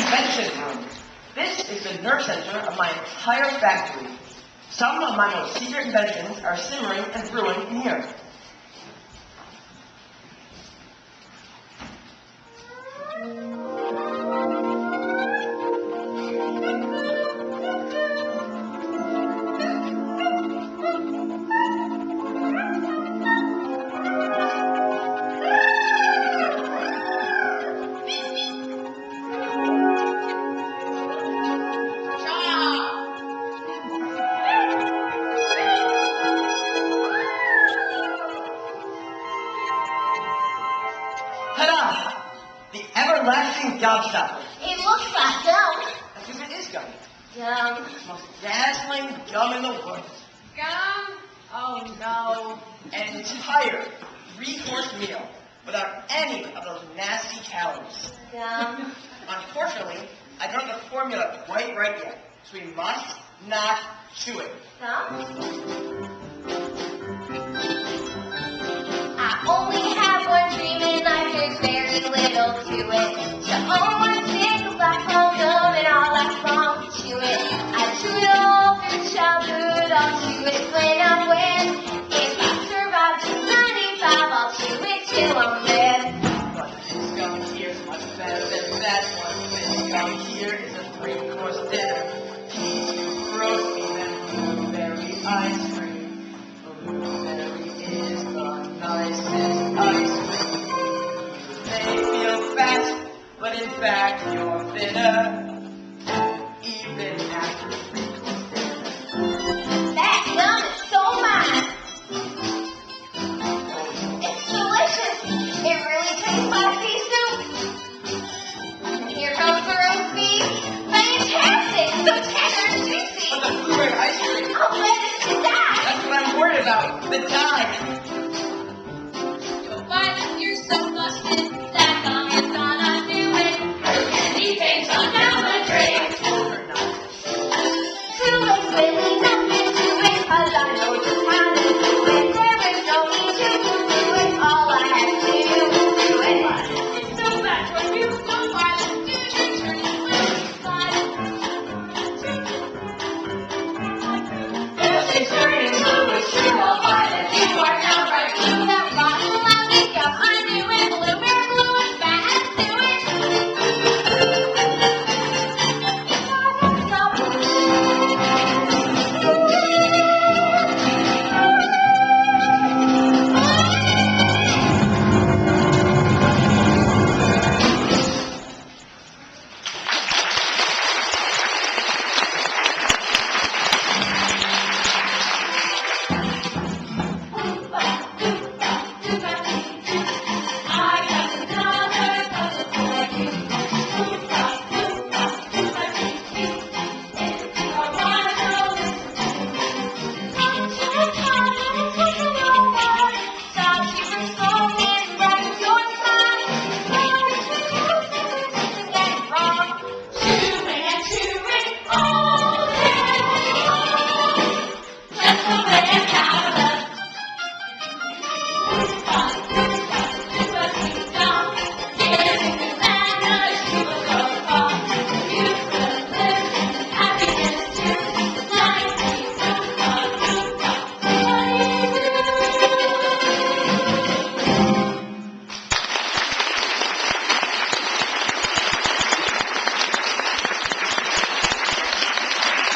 invention room. This is the nerve center of my entire factory. Some of my most secret inventions are simmering and brewing in here. Ta-da! The everlasting gobstopper. It looks like gum. I think it is gum. Gum. It's the most dazzling gum in the world. Gum? Oh no. An entire three-course meal without any of those nasty calories. Gum. Unfortunately, I don't have the formula quite right yet, so we must not chew it. Gum? I only have one dream and life, there's very little to it. To own one single black hole gum and all that's wrong to chew it. I chew it all through childhood, I'll chew it when I'm wet. If I survive to 95, I'll chew it till I'm dead. But this gum here is much better than that one. This gum here is a three-course dinner. Peas, protein, and blueberry ice cream. Blueberry is the nicest ice cream. You may feel fat, but in fact you're thinner. Even after three-course dinner. That gum is so mine. It's delicious. It really tastes like pea soup. And here comes the roast beef. Fantastic. So tender and juicy. But the blueberry ice cream, I'll let it die. that's what I'm worried about. The dye.